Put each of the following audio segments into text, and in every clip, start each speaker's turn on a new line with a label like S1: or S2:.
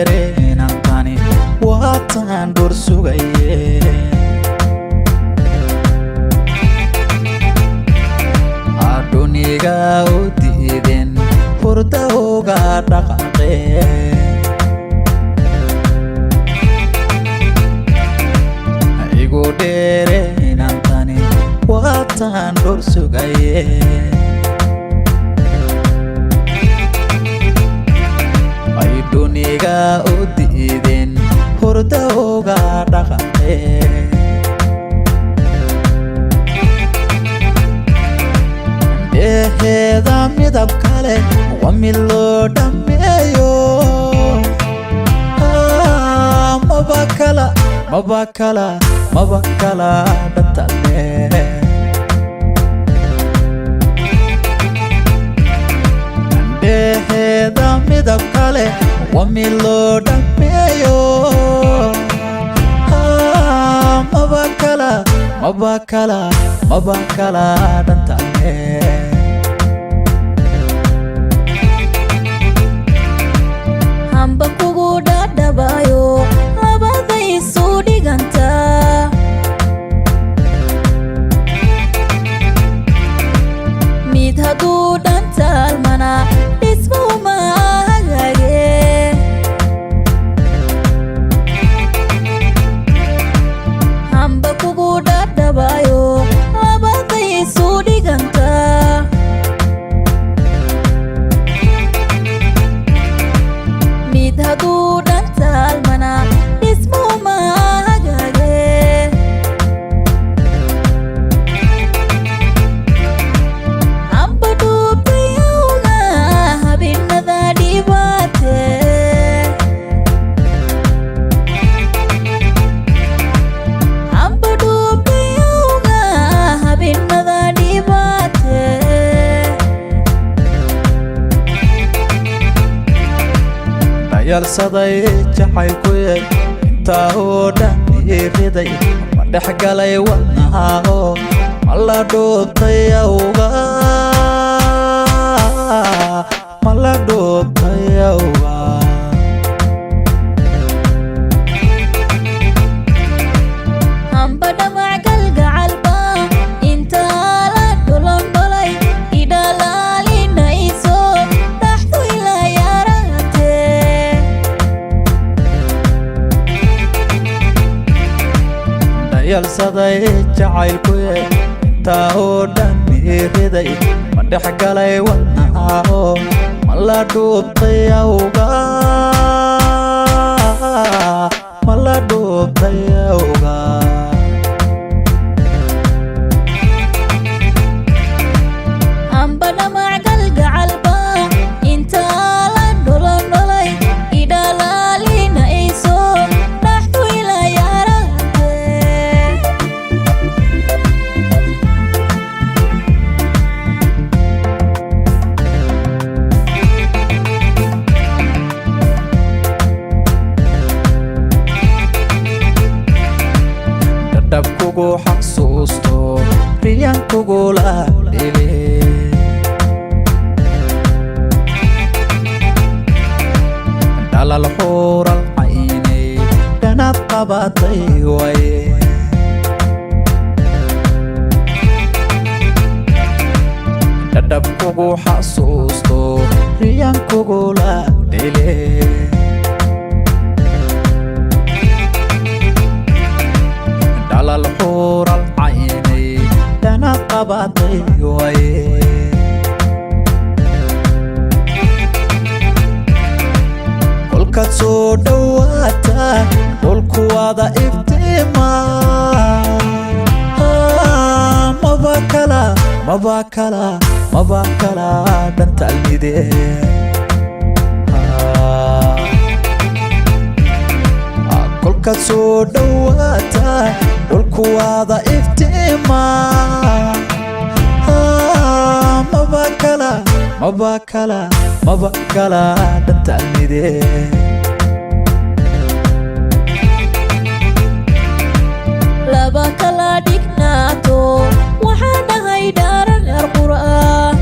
S1: dheereen antani waatan dhur sugaye aduniga u diideen hurda uga dhaqaaqeen igu dheereen antani waatan dhur sugaye duniga u diideen hurda uga dhaqaaqeen dheheeda midab kale waa mid loo dhammeeyo maba kala dhantale dheheeda midab kale waa mid loo dhammeeyo maba kala dhantale
S2: hamba kugu dhadhabayo labaday isu dhiganta mid hadduu dhantaalmana dhismuma
S1: yalsaday jacaylkuye intaa oo dhan iiriday ma dhex galay wadnahaho ma la dhootay awga
S2: hamba dhamac galgacalba intaa la dholondholay idhalaalinayso dhaxdu ilaa yaratee
S1: yalsaday jacaylkuye intaa oo dhan iiriday ma dhex galay wadnahaho ma la dhootay awga
S2: hamba dhamac galgacalba intaa la dholondholay idhalaalinayso dhaxdu ilaa yaratee
S1: dhadhabkugu xasuusto riyaankugula dhile dhalal xuural caynay dhanab qabatay waye dhadhabkugu xasuusto riyaankugula dhile dhalal xuural caynay dhanab qabatay waye kolkaad soo dhowaata dhulku wada iftiima maba kala dhantalmide kolkaad soo dhowaata dhulku wada iftiima maba kala dhantalmide
S2: laba kala dhignaato waxaa dhahay dhaaran qur'aan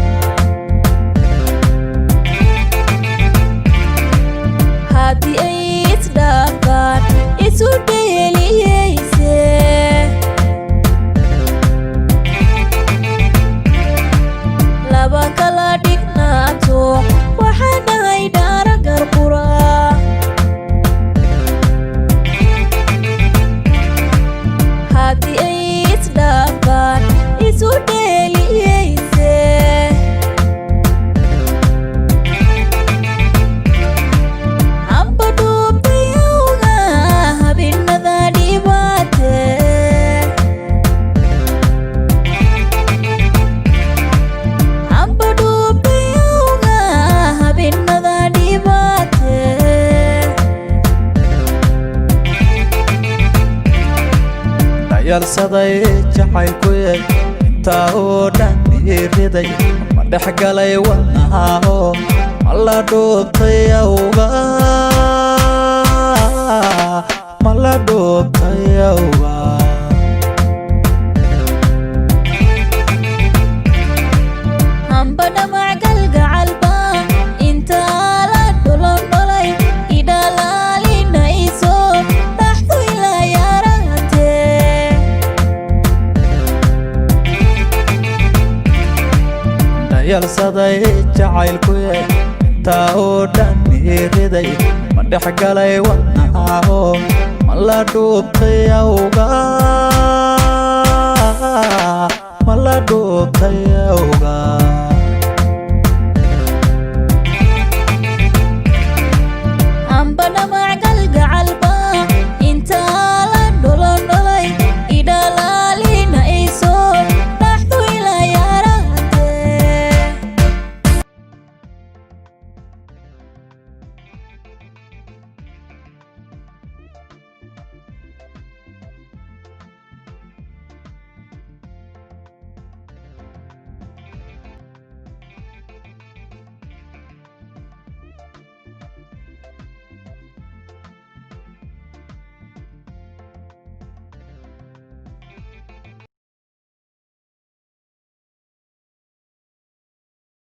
S2: haddii ay
S1: dhayalsaday jacaylkuye intaa oo dhan iriday ma dhexgalay wadnahaho mala dhuubtay awga mala dhuubtay awga dhayalsaday jacaylkuye intaa oo dhan iriday ma dhexgalay wadnahaho mala dhuubtay awga mala dhuubtay awga